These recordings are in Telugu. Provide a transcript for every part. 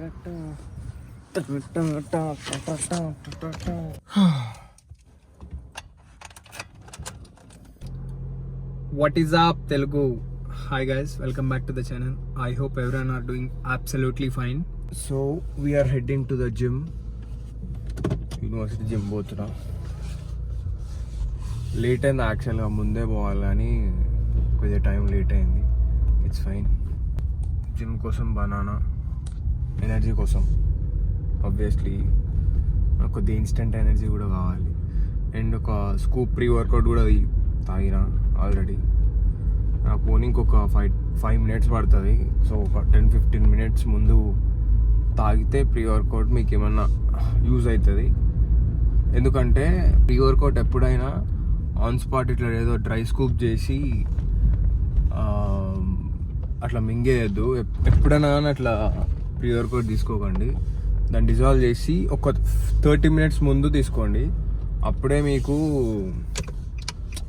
What is up, Telugu? Hi guys, welcome back to the channel. I hope everyone are doing absolutely fine. So we are heading to the gym. University gym పోతున్నా. లేట్ అయింది యాక్చువల్గా, ముందే పోవాలి కానీ కొద్దిగా టైం లేట్ అయింది. It's fine. జిమ్ కోసం బనానా, ఎనర్జీ కోసం ఆబ్వియస్లీ నాకు కొద్దిగా ఇన్స్టెంట్ ఎనర్జీ కూడా కావాలి. అండ్ ఒక స్కూప్ ప్రీ వర్కౌట్ కూడా తాగిన ఆల్రెడీ. నాకు పోనీ ఇంకొక 5 minutes పడుతుంది. సో ఒక 10-15 minutes ముందు తాగితే ప్రీ వర్కౌట్ మీకు ఏమన్నా యూజ్ అవుతుంది. ఎందుకంటే ప్రీ వర్కౌట్ ఎప్పుడైనా ఆన్ స్పాట్ ఇట్లా ఏదో డ్రై స్కూప్ చేసి అట్లా మింగేయద్దు. ఎప్పుడైనా కానీ అట్లా ప్రీ వర్కౌట్ తీసుకోకండి. దాన్ని డిజాల్వ్ చేసి ఒక 30 minutes ముందు తీసుకోండి. అప్పుడే మీకు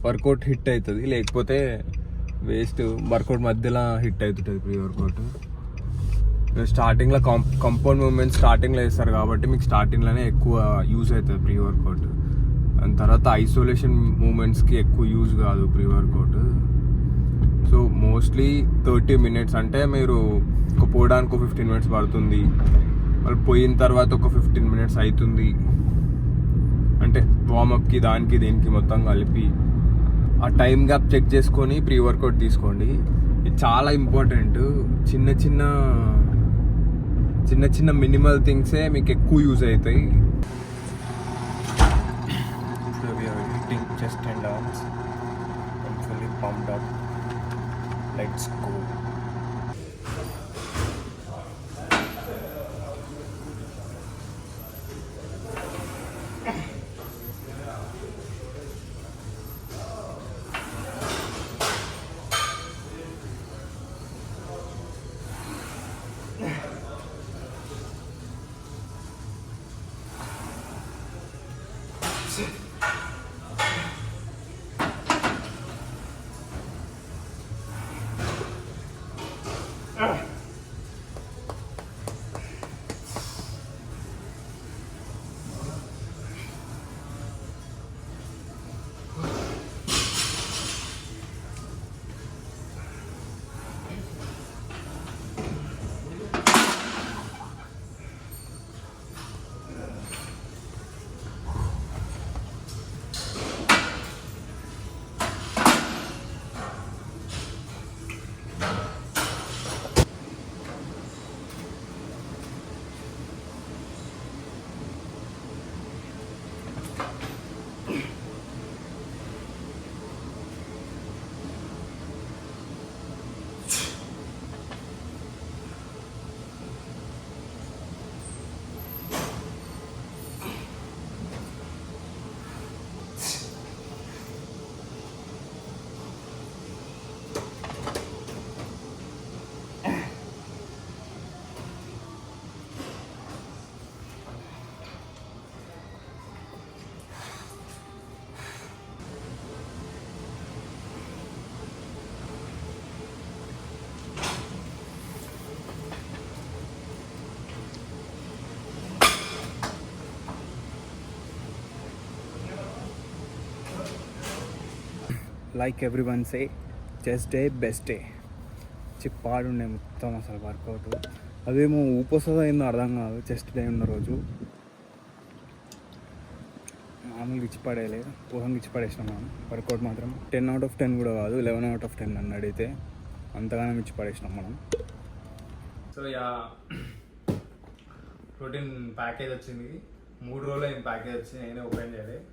వర్కౌట్ హిట్ అవుతుంది. లేకపోతే వేస్ట్. వర్కౌట్ మధ్యలో హిట్ అవుతుంటుంది ప్రీ వర్కౌట్. మీరు స్టార్టింగ్లో కంపౌండ్ మూమెంట్స్ స్టార్టింగ్లో వేస్తారు కాబట్టి మీకు స్టార్టింగ్లోనే ఎక్కువ యూజ్ అవుతుంది ప్రీ వర్కౌట్. దాని తర్వాత ఐసోలేషన్ మూమెంట్స్కి ఎక్కువ యూజ్ కాదు pre workout. So mostly 30 minutes అంటే మీరు ఒక పోవడానికి 15 minutes పడుతుంది. వాళ్ళు పోయిన తర్వాత ఒక 15 minutes అవుతుంది. అంటే వార్మప్కి దానికి దీనికి మొత్తం కలిపి ఆ టైం గ్యాప్ చెక్ చేసుకొని ప్రీ వర్కౌట్ తీసుకోండి. ఇది చాలా ఇంపార్టెంట్. చిన్న చిన్న మినిమల్ థింగ్సే మీకు ఎక్కువ యూజ్ అవుతాయి. Chest and arms fully pumped up. Let's go. Like every say, chest day best day. చిప్పాడుండే మొత్తం అసలు వర్కౌట్. అదేమో ఊపొస్తుందో ఏందో అర్థం కాదు. చెస్ట్ డే ఉన్న రోజు మామూలుగా ఇచ్చిపడేయలేదు, ఊహంగా ఇచ్చిపడేసినాం మనం. వర్కౌట్ మాత్రం 10 out of 10 కూడా కాదు, 11 out of 10 నన్ను అడిగితే. అంతగానో ఇచ్చిపడేసినాం మనం. సో యా, ప్రోటీన్ ప్యాకేజ్ వచ్చింది. 3 రోజులు అయింది ప్యాకేజ్ వచ్చి. నేనే ఓపెన్ చేయలేదు.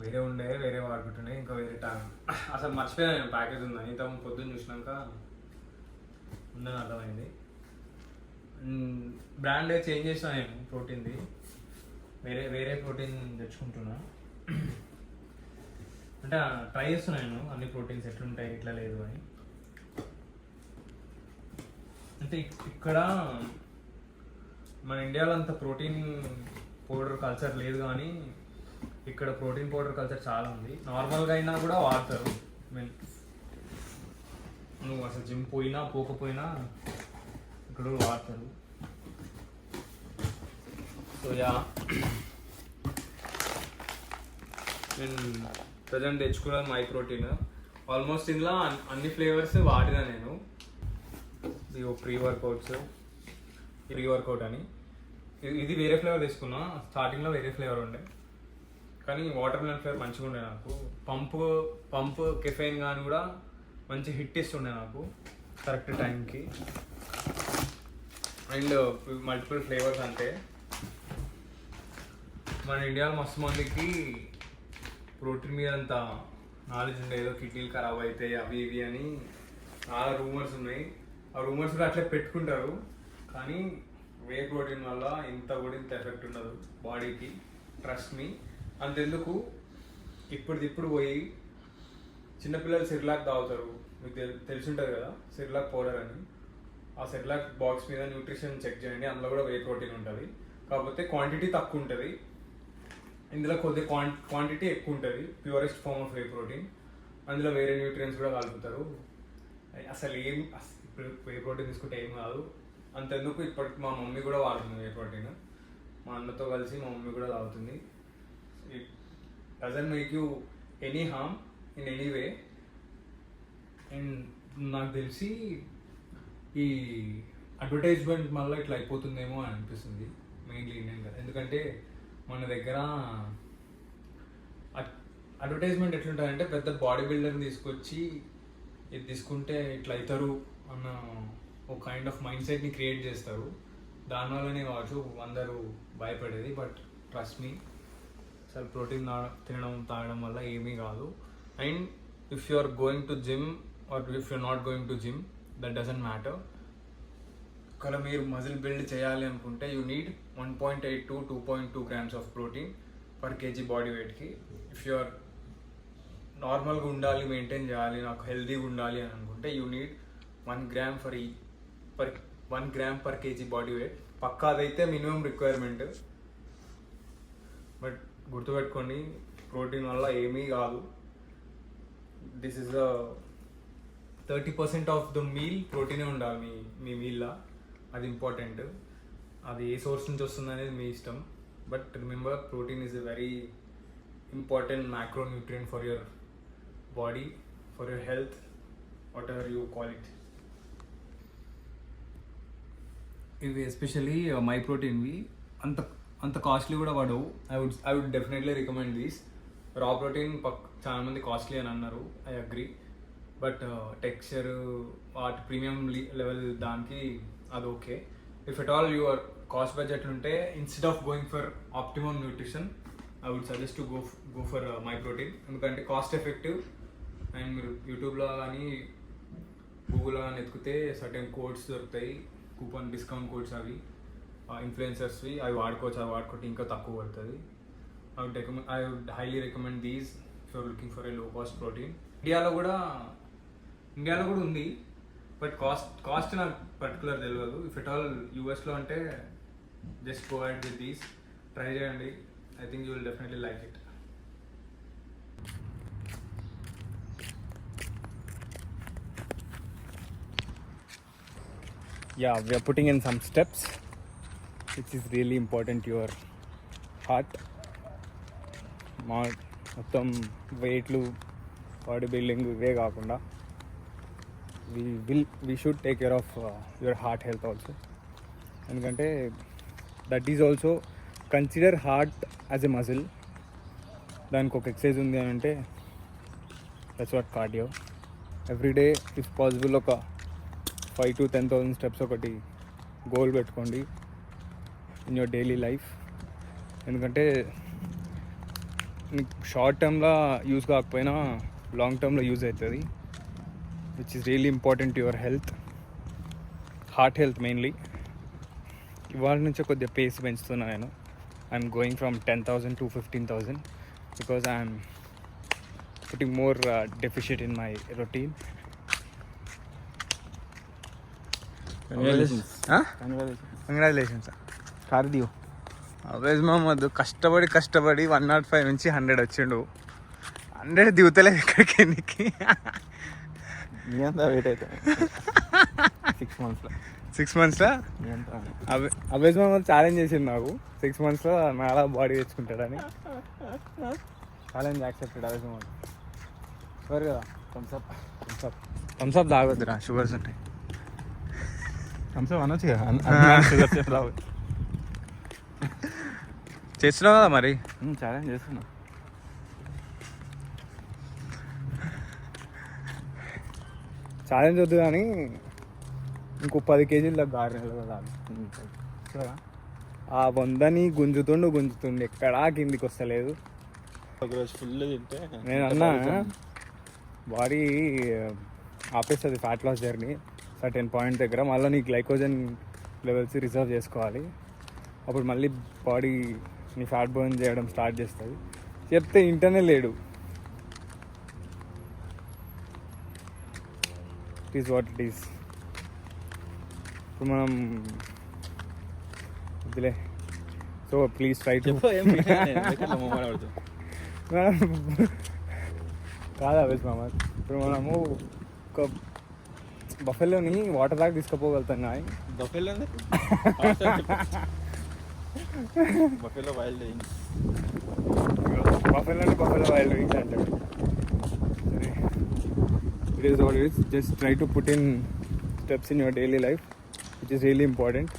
వేరే వాడుకుంటున్నాయి. ఇంకా వేరే అసలు మర్చిపోయాను నేను ప్యాకేజ్ ఉందని. ఇంత పొద్దున్న చూసినాక ఉందని అర్థమైంది. బ్రాండ్ చేంజ్ చేసిన నేను ప్రోటీన్ది. వేరే ప్రోటీన్ తెచ్చుకుంటున్నా. అంటే ట్రై చేస్తున్నా నేను అన్ని ప్రోటీన్స్ ఎట్లుంటాయి ఇట్లా లేదు అని. అంటే ఇక్కడ మన ఇండియాలో అంత ప్రోటీన్ పౌడర్ కల్చర్ లేదు, కానీ ఇక్కడ ప్రోటీన్ పౌడర్ కల్చర్ చాలా ఉంది. నార్మల్గా అయినా కూడా వాడతారు. మీన్ నువ్వు అసలు జిమ్ పోయినా పోకపోయినా ఇక్కడ వాడతారు. సో యా, నేను ప్రజెంట్ తెచ్చుకున్న మై ప్రోటీన్ ఆల్మోస్ట్ ఇందులో అన్ని ఫ్లేవర్స్ వాడినా నేను. ప్రీ వర్కౌట్ అని ఇది వేరే ఫ్లేవర్ తీసుకున్నా. స్టార్టింగ్లో వేరే ఫ్లేవర్ ఉండే, కానీ వాటర్ మిలన్ ఫ్లేవర్ మంచిగా ఉండే నాకు. పంప్ కెఫెయిన్ కానీ కూడా మంచి హిట్ ఇస్తుండే నాకు కరెక్ట్ టైంకి. అండ్ మల్టిపుల్ ఫ్లేవర్స్ అంటే మన ఇండియాలో మస్తు మందికి ప్రోటీన్ మీద అంత నాలెడ్జ్ ఉండే, ఏదో కిడ్నీలు ఖరాబ్ అవుతాయి అవి ఇవి అని చాలా రూమర్స్ ఉన్నాయి. ఆ రూమర్స్ కూడా అట్లా పెట్టుకుంటారు, కానీ వే ప్రోటీన్ వల్ల ఇంత ఎఫెక్ట్ ఉండదు బాడీకి, ట్రస్ట్ మీ. అంతెందుకు ఇప్పుడు పోయి చిన్నపిల్లలు సిర్లాక్ తాగుతారు, మీకు తెలిసి ఉంటుంది కదా సిర్లాక్ పౌడర్ అని. ఆ సిర్లాక్ బాక్స్ మీద న్యూట్రిషన్ చెక్ చేయండి, అందులో కూడా వే ప్రోటీన్ ఉంటుంది. కాకపోతే క్వాంటిటీ తక్కువ ఉంటుంది, ఇందులో కొద్ది క్వాంటిటీ ఎక్కువ ఉంటుంది. Purest form of whey protein. అందులో వేరే న్యూట్రియన్స్ కూడా కలుపుతారు. అసలు ఇప్పుడు వే ప్రోటీన్ తీసుకుంటే ఏం కాదు. అంతెందుకు ఇప్పటికి మా మమ్మీ కూడా వాడుతుంది వే ప్రోటీన్. మా అన్నతో కలిసి మా మమ్మీ కూడా తాగుతుంది. It doesn't make you any harm in any way. And నాకు తెలిసి ఈ అడ్వర్టైజ్మెంట్ మళ్ళీ ఇట్లా అయిపోతుందేమో అని అనిపిస్తుంది, మెయిన్లీ ఇండియన్ కదా. ఎందుకంటే మన దగ్గర అడ్వర్టైజ్మెంట్ ఎట్లుంటుందంటే పెద్ద బాడీ బిల్డర్ని తీసుకొచ్చి ఇది తీసుకుంటే ఇట్లా అవుతారు అన్న ఒక కైండ్ ఆఫ్ మైండ్ సెట్ని క్రియేట్ చేస్తారు. దానివల్లనే కావచ్చు అందరూ భయపడేది. బట్ ట్రస్ట్ మీ, అసలు ప్రోటీన్ తినడం తాగడం వల్ల ఏమీ కాదు. And if you are going to gym or if you not going to gym, that doesn't matter. ఇక్కడ మీరు మజిల్ బిల్డ్ చేయాలి అనుకుంటే you need 1.8 to 2.2 grams of protein per KG body వెయిట్కి. ఇఫ్ యు ఆర్ నార్మల్గా ఉండాలి, మెయింటైన్ చేయాలి, నాకు హెల్తీగా ఉండాలి అని అనుకుంటే you need 1 gram per kg body weight. పక్కా అదైతే మినిమం రిక్వైర్మెంట్. బట్ గుర్తుపెట్టుకోండి, ప్రోటీన్ వల్ల ఏమీ కాదు. This is 30% of the meal ప్రోటీనే ఉండాలి మీ మీల్లో. అది ఇంపార్టెంట్. అది ఏ సోర్స్ నుంచి వస్తుంది అనేది మీ ఇష్టం. But remember, protein is a very important macro nutrient for your body, for your health, whatever you call it. ఇవి ఎస్పెషల్లీ మై ప్రోటీన్వి అంత కాస్ట్లీ కూడా పడవు. I would definitely recommend these. Raw protein చాలా మంది కాస్ట్లీ అని అన్నారు, ఐ అగ్రీ. బట్ టెక్స్చర్ వాటి ప్రీమియం లెవెల్ దానికి అది okay. If at all your cost budget ఉంటే, instead of going for optimum nutrition, I would suggest to go for Myprotein. ఎందుకంటే కాస్ట్ ఎఫెక్టివ్. అండ్ మీరు యూట్యూబ్లో కానీ గూగుల్లో కానీ ఎత్తుకుతే సర్టెన్ కోడ్స్ దొరుకుతాయి, కూపన్ డిస్కౌంట్ కోడ్స్, అవి ఇన్ఫ్లుయెన్సర్స్వి. అవి వాడుకుంటే ఇంకా తక్కువ పడుతుంది. I would highly recommend these if you're looking for a low cost protein. ఇండియాలో కూడా ఉంది, బట్ కాస్ట్ నాకు పర్టికులర్ తెలియదు. ఇఫ్ ఎట్ ఆల్ యూఎస్లో అంటే just go ahead with these, try చేయండి. I think you will definitely like it. Yeah, we are putting in some steps which is really important to your heart. మొత్తం వెయిట్లు, బాడీ బిల్డింగ్ ఇవే కాకుండా we should take care of your heart health also. ఎందుకంటే that is also consider heart as a muscle. దానికి ఒక ఎక్సర్సైజ్ ఉంది అని అంటే that's what cardio. Everyday if possible ఒక 5,000 to 10,000 స్టెప్స్ ఒకటి గోల్ పెట్టుకోండి ఇన్ యువర్ డైలీ లైఫ్. ఎందుకంటే నీకు షార్ట్ టర్మ్లో యూజ్ కాకపోయినా లాంగ్ టర్మ్లో యూజ్ అవుతుంది, which is really important to your health, heart health mainly. ఇవాళ నుంచే కొద్దిగా పేస్ పెంచుతున్నా నేను. I'm going from 10,000 to 15,000 because I'm putting more deficient in my routine. Congratulations. కార్ దియో. అవేజ్ మహమ్మద్ కష్టపడి 105 నుంచి 100 వచ్చిండు. 100 దిగుతలేదు ఎక్కడికి. నీకు మీ అంతా వెయిట్ అవుతాయి 6 months. 6 monthsలో అవేజ్ మామ ఛాలెంజ్ చేసింది నాకు 6 monthsలో నాలా బాడీ తెచ్చుకుంటాడని. ఛాలెంజ్ యాక్సెప్టెడ్ అవేజ్ మామ. షుగర్ కదా, థమ్స్అప్ తాగొద్దురా, షుగర్స్ ఉంటాయి. థమ్స్అప్ అనొచ్చు కదా. చేస్తున్నావు కదా మరి. ఛాలెంజ్ చేస్తున్నా. ఛాలెంజ్ వద్దు కానీ ఇంకో 10 kgs గారి నెలలు కదా. ఆ 100ని గుంజుతుండు ఎక్కడా కిందికి వస్తలేదు. ఒకరోజు ఫుల్ తింటే నేను అన్నా బాడీ ఆపేస్తుంది fat loss journey certain point దగ్గర. మళ్ళీ నీ గ్లైకోజన్ లెవెల్స్ రిజర్వ్ చేసుకోవాలి. అప్పుడు మళ్ళీ బాడీ నీ ఫ్యాట్ బర్న్ చేయడం స్టార్ట్ చేస్తుంది. చెప్తే ఇంటనే లేడు. It is what it is. ఇప్పుడు మనం వద్దులే. సో ప్లీజ్ ట్రై టు కాదా వేస్ మామ. ఇప్పుడు మనము ఒక బఫెలోని వాటర్ దాకా తీసుకుపోగలుగుతాం. కానీ బఫెలో వైల్డ్ వింగ్స్, బఫెలోని వైల్డ్ వింగ్స్ అంటారు. సరే, it is what it is. Just try to put in steps in your daily life which is really important.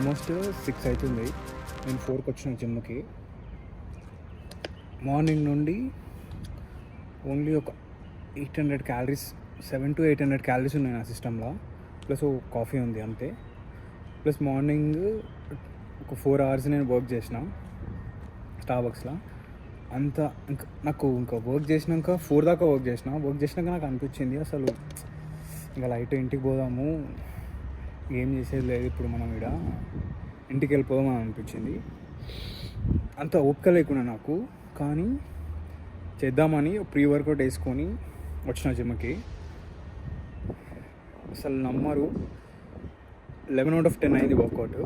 Almost 6 అవుతుంది. నేను 4కి వచ్చిన జిమ్కి. మార్నింగ్ నుండి ఓన్లీ ఒక 800 క్యాలరీస్, 700 to 800 క్యాలరీస్ ఉన్నాయి నా సిస్టంలో. ప్లస్ ఒక కాఫీ ఉంది అంతే. ప్లస్ మార్నింగ్ ఒక 4 hours నేను వర్క్ చేసిన స్టార్బక్స్లో. అంత నాకు ఇంకా వర్క్ చేసినాక 4 దాకా వర్క్ చేసినాక నాకు అనిపించింది అసలు ఇంకా లైట్ ఇంటికి పోదాము, ఏం చేసేది లేదు ఇప్పుడు మనం ఇక్కడ, ఇంటికి వెళ్ళిపోదాం అని అనిపించింది. అంత ఓపిక లేకుండా నాకు, కానీ చేద్దామని ప్రీ వర్కౌట్ వేసుకొని వచ్చిన జిమ్కి. అసలు నమ్మరు, 11 out of 10 అయింది వర్కౌట్.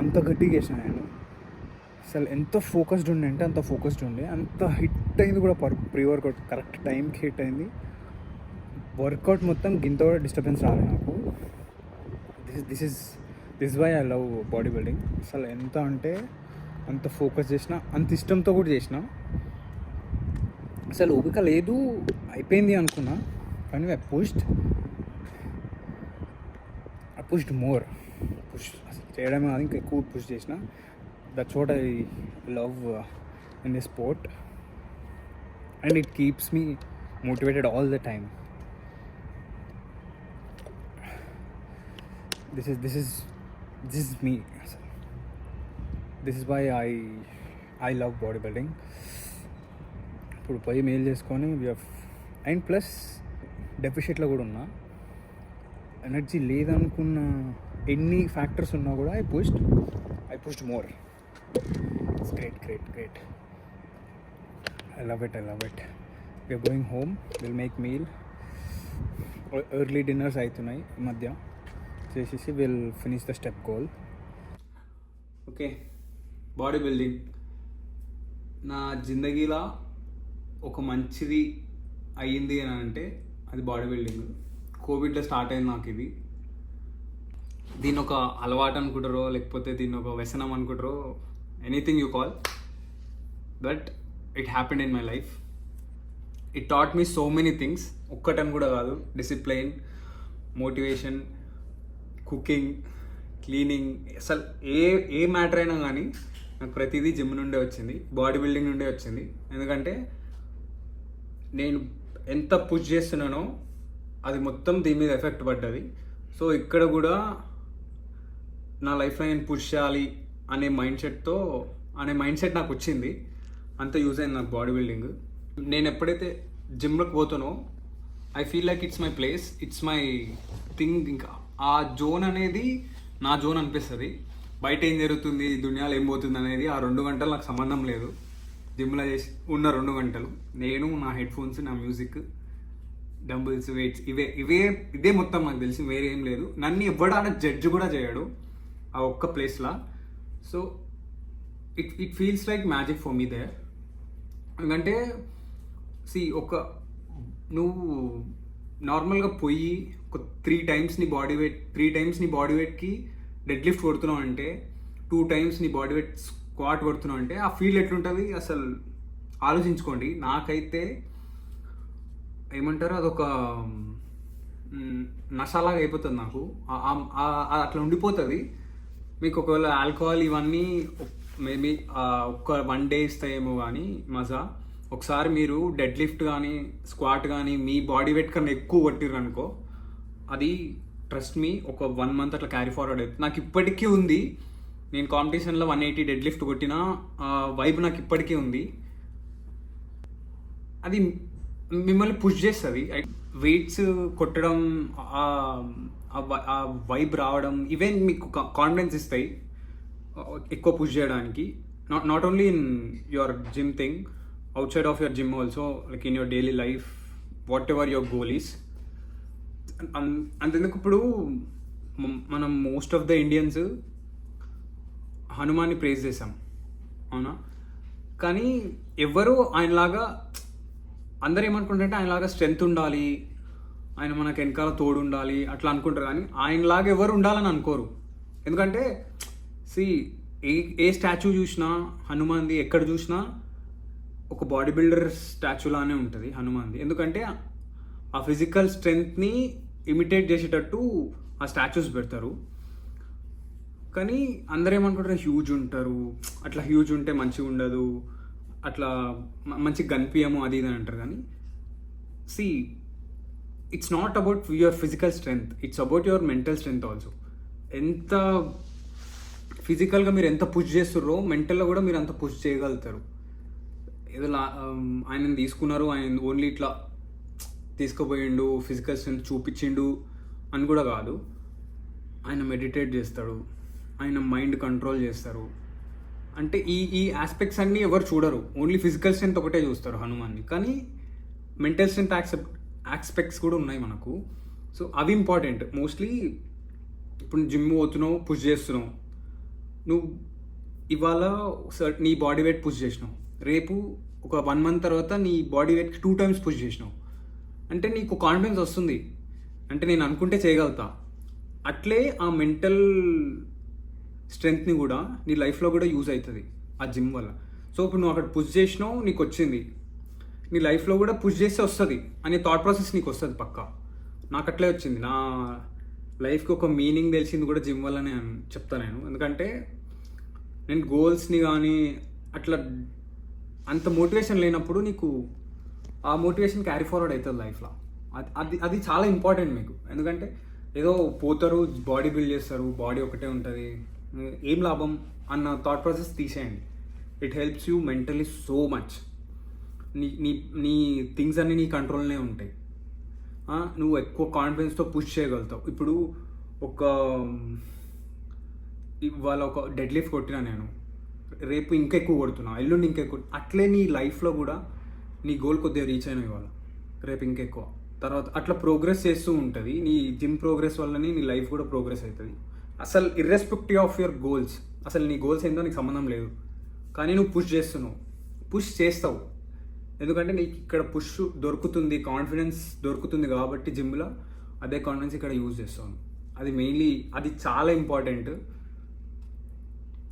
అంత గట్టిగా చేసిన నేను. అసలు ఎంత ఫోకస్డ్ ఉండే అంటే అంత ఫోకస్డ్ ఉండే, అంత హిట్ అయింది కూడా. ప్రీ వర్కౌట్ కరెక్ట్ టైంకి హిట్ అయింది. వర్కౌట్ మొత్తం గింత కూడా డిస్టర్బెన్స్ రాలేదు నాకు. This why I love body building. అసలు ఎంత అంటే అంత ఫోకస్ చేసిన, అంత ఇష్టంతో కూడా చేసిన. అసలు ఓపిక లేదు, అయిపోయింది అనుకున్నా, కానీ ఐ పుష్డ్ మోర్. అసలు చేయడమే కాదు, ఇంకా ఎక్కువ పుష్ చేసిన. That's what I love in this sport, and it keeps me motivated all the time. This is me. This is why I love bodybuilding. ఇప్పుడు పోయి మెయిల్ చేసుకొని అండ్ ప్లస్ డెఫిషిట్లో కూడా ఉన్నా, ఎనర్జీ లేదనుకున్న ఎన్ని ఫ్యాక్టర్స్ ఉన్నా కూడా I pushed more. It's great. I love it. We are going home, we'll make meal. Early dinners అవుతున్నాయి ఈ మధ్య చేసేసి will finish the step goal. Okay, body building నా జిందగీలో ఒక మంచిది అయ్యింది అని అంటే అది బాడీ బిల్డింగ్. కోవిడ్లో స్టార్ట్ అయింది నాకు ఇది. దీన్ని ఒక అలవాటు అనుకుంటారో, లేకపోతే దీన్ని ఒక వ్యసనం అనుకుంటారో, anything you call, but it happened in my life. It taught me so many things. ఒక్కటని కూడా కాదు, డిసిప్లైన్, మోటివేషన్, కుకింగ్, క్లీనింగ్, అసలు ఏ మ్యాటర్ అయినా కానీ నాకు ప్రతిదీ జిమ్ నుండే వచ్చింది, బాడీ బిల్డింగ్ నుండే వచ్చింది. ఎందుకంటే నేను ఎంత పుష్ చేస్తున్నానో అది మొత్తం దీని మీద ఎఫెక్ట్ పడ్డది. సో ఇక్కడ కూడా నా లైఫ్లో నేను పుష్ చేయాలి అనే మైండ్ సెట్ నాకు వచ్చింది. అంత యూజ్ అయింది నాకు బాడీ బిల్డింగ్. నేను ఎప్పుడైతే జిమ్లోకి పోతానో I feel like it's my place, it's my thing. ఇంకా ఆ జోన్ అనేది నా జోన్ అనిపిస్తుంది. బయట ఏం జరుగుతుంది, దునియాలో ఏం పోతుంది అనేది ఆ 2 గంటలు నాకు సంబంధం లేదు. జిమ్లో చేసి ఉన్న 2 గంటలు నేను, నా హెడ్ ఫోన్స్, నా మ్యూజిక్, డంబుల్స్, వెయిట్స్, ఇదే మొత్తం నాకు తెలిసి, వేరే ఏం లేదు. నన్ను ఎవ్వడాన జడ్జ్ కూడా చేయడు ఆ ఒక్క ప్లేస్లో. So it feels like magic for me there. ఎందుకంటే నువ్వు నార్మల్గా పోయి ఒక 3 times నీ బాడీ వెయిట్కి డెడ్ లిఫ్ట్ కొడుతున్నావు అంటే, 2 times నీ బాడీ వెయిట్ స్క్వాట్ కొడుతున్నావు అంటే ఆ ఫీల్ ఎట్లుంటుంది అసలు ఆలోచించుకోండి. నాకైతే ఏమంటారు, అదొక నషాలాగా అయిపోతుంది నాకు. అట్లా ఉండిపోతుంది. మీకు ఒకవేళ ఆల్కహాల్ ఇవన్నీ మేబీ ఒక్క 1 day ఇస్తాయేమో కానీ మజా. ఒకసారి మీరు డెడ్ లిఫ్ట్ కానీ స్క్వాట్ కానీ మీ బాడీ వెయిట్ కన్నా ఎక్కువ కొట్టిర్రు అనుకో, అది ట్రస్ట్ మీ ఒక 1 month అట్లా క్యారీ ఫార్వర్డ్ అవుతుంది. నాకు ఇప్పటికీ ఉంది. నేను కాంపిటీషన్లో 180 డెడ్ లిఫ్ట్ కొట్టిన వైబ్ నాకు ఇప్పటికీ ఉంది. అది మిమ్మల్ని పుష్ చేస్తుంది. వెయిట్స్ కొట్టడం, ఆ వైబ్ రావడం, ఇవే మీకు కాన్ఫిడెన్స్ ఇస్తాయి ఎక్కువ పుష్ చేయడానికి. Not only in your gym thing, outside of your gym also, like in your daily life, whatever your goal is. అంతెందుకు ఇప్పుడు మనం మోస్ట్ ఆఫ్ ద ఇండియన్స్ హనుమాన్ని ప్రేజ్ చేసాం, అవునా? కానీ ఎవరు ఆయనలాగా, అందరు ఏమనుకుంటారంటే ఆయనలాగా స్ట్రెంగ్త్ ఉండాలి, ఆయన మనకు వెనకాల తోడు ఉండాలి అట్లా అనుకుంటారు. కానీ ఆయనలాగా ఎవరు ఉండాలని అనుకోరు. ఎందుకంటే ఏ స్టాచ్యూ చూసినా హనుమాన్ది, ఎక్కడ చూసినా ఒక బాడీ బిల్డర్ స్టాచ్యూ లానే ఉంటుంది హనుమాన్ది. ఎందుకంటే ఆ ఫిజికల్ స్ట్రెంగ్త్ని ఇమిటేట్ చేసేటట్టు ఆ స్టాచ్యూస్ పెడతారు. కానీ అందరూ ఏమనుకుంటారు హ్యూజ్ ఉంటారు, అట్లా హ్యూజ్ ఉంటే మంచిగా ఉండదు, అట్లా మంచిగా కనిపించము అది ఇది అని అంటారు. కానీ see it's not about your physical strength, it's about your mental strength also. ఎంత ఫిజికల్గా మీరు ఎంత పుష్ చేస్తుర్రో మెంటల్లో కూడా మీరు అంత పుష్ చేయగలుగుతారు. ఏదో ఆయన తీసుకున్నారు, ఆయన ఓన్లీ ఇట్లా తీసుకుపోయిండు, ఫిజికల్ స్ట్రెంత్ చూపించిండు అని కూడా కాదు. ఆయన మెడిటేట్ చేస్తాడు, ఆయన మైండ్ కంట్రోల్ చేస్తారు. అంటే ఈ ఆస్పెక్ట్స్ అన్నీ ఎవరు చూడరు, ఓన్లీ ఫిజికల్ స్ట్రెంత్ ఒకటే చూస్తారు హనుమాన్ని. కానీ మెంటల్ స్ట్రెంత్ ఆస్పెక్ట్స్ కూడా ఉన్నాయి మనకు. సో అవి ఇంపార్టెంట్. మోస్ట్లీ ఇప్పుడు జిమ్ పోతున్నావు, పుష్ చేస్తున్నావు, నువ్వు ఇవాళ నీ బాడీ వెయిట్ పుష్ చేసినావు, రేపు ఒక 1 month తర్వాత నీ బాడీ వెయిట్కి 2 times పుష్ చేసినావు అంటే నీకు కాన్ఫిడెన్స్ వస్తుంది, అంటే నేను అనుకుంటే చేయగలుగుతా. అట్లే ఆ మెంటల్ స్ట్రెంగ్త్ని కూడా నీ లైఫ్లో కూడా యూజ్ అవుతుంది ఆ జిమ్ వల్ల. సో ఇప్పుడు నువ్వు అక్కడ పుష్ చేసినావు, నీకు వచ్చింది, నీ లైఫ్లో కూడా పుష్ చేస్తే వస్తుంది అనే థాట్ ప్రాసెస్ నీకు వస్తుంది పక్కా. నాకు అట్లే వచ్చింది. నా లైఫ్కి ఒక మీనింగ్ తెలిసింది కూడా జిమ్ వల్లనే చెప్తాను నేను. ఎందుకంటే నేను గోల్స్ని కానీ అట్లా అంత మోటివేషన్ లేనప్పుడు నీకు ఆ మోటివేషన్ క్యారీ ఫార్వర్డ్ అవుతుంది లైఫ్లో. అది చాలా ఇంపార్టెంట్ మీకు. ఎందుకంటే ఏదో పోతారు, బాడీ బిల్డ్ చేస్తారు, బాడీ ఒకటే ఉంటుంది, ఏం లాభం అన్న థాట్ ప్రాసెస్ తీసేయండి. It helps you mentally so much. నీ థింగ్స్ అన్నీ నీ కంట్రోల్నే ఉంటాయి. నువ్వు ఎక్కువ కాన్ఫిడెన్స్తో పుష్ చేయగలుగుతావు. ఇప్పుడు ఇవాళ ఒక డెడ్ లిఫ్ట్ కొట్టినా నేను, రేపు ఇంకా ఎక్కువ కొడుతున్నా, ఎల్లుండి ఇంకా ఎక్కువ. అట్లే నీ లైఫ్లో కూడా నీ గోల్ కొద్దిగా రీచ్ అయినా ఇవాళ, రేపు ఇంకా ఎక్కువ, తర్వాత అట్లా ప్రోగ్రెస్ చేస్తూ ఉంటుంది. నీ జిమ్ ప్రోగ్రెస్ వల్లనే నీ లైఫ్ కూడా ప్రోగ్రెస్ అవుతుంది. అసలు ఇర్రెస్పెక్టివ్ ఆఫ్ యువర్ గోల్స్, అసలు నీ గోల్స్ ఏందో నీకు సంబంధం లేదు, కానీ నువ్వు పుష్ చేస్తున్నావు, పుష్ చేస్తావు. ఎందుకంటే నీకు ఇక్కడ పుష్ దొరుకుతుంది, కాన్ఫిడెన్స్ దొరుకుతుంది కాబట్టి జిమ్లో అదే కాన్ఫిడెన్స్ ఇక్కడ యూజ్ చేస్తాను. అది మెయిన్లీ అది చాలా ఇంపార్టెంట్.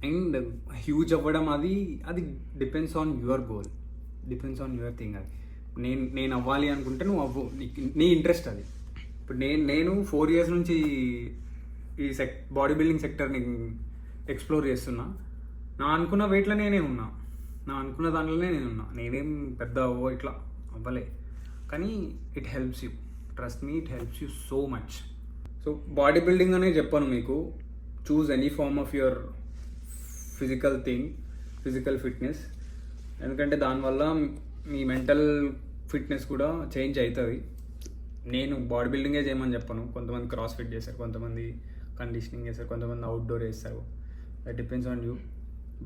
అండ్ హ్యూజ్ అవ్వడం అది depends on your goal, depends on your thing. అది నేను అవ్వాలి అనుకుంటే నువ్వు అవ్వు, నీ ఇంట్రెస్ట్ అది. ఇప్పుడు నేను 4 years నుంచి ఈ బాడీ బిల్డింగ్ సెక్టర్ని ఎక్స్ప్లోర్ చేస్తున్నా. నా అనుకున్న వెయిట్లో నేనే ఉన్నా, నా అనుకున్న దాంట్లోనే నేనున్నా. నేనేం పెద్ద ఇట్లా అవ్వలే, కానీ it helps you, trust me, it helps you so much. So body building అనే చెప్పాను మీకు. Choose any form of your physical thing, physical fitness. ఎందుకంటే దానివల్ల మీ మెంటల్ ఫిట్నెస్ కూడా చేంజ్ అవుతుంది. నేను బాడీ బిల్డింగే చేయమని చెప్పను. కొంతమంది క్రాస్ ఫిట్ చేస్తారు, కొంతమంది కండిషనింగ్ చేస్తారు, కొంతమంది అవుట్డోర్ చేస్తారు. That depends on you.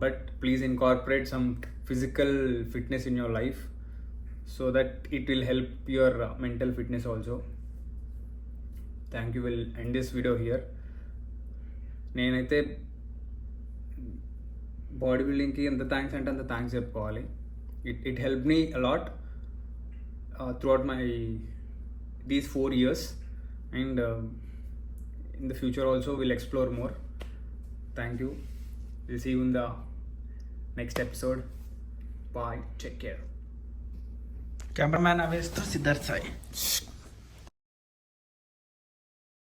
But please incorporate some physical fitness in your life so that it will help your mental fitness also. Thank you. Will end this video here. నేనైతే బాడీ బిల్డింగ్కి ఎంత థ్యాంక్స్ అంటే అంత థ్యాంక్స్ చెప్పుకోవాలి. It helped me a lot throughout these 4 years, and in the future also we'll explore more. Thank you. We'll see you in the next episode. Bye. Take care. Cameraman Avesh to Siddharth Sai.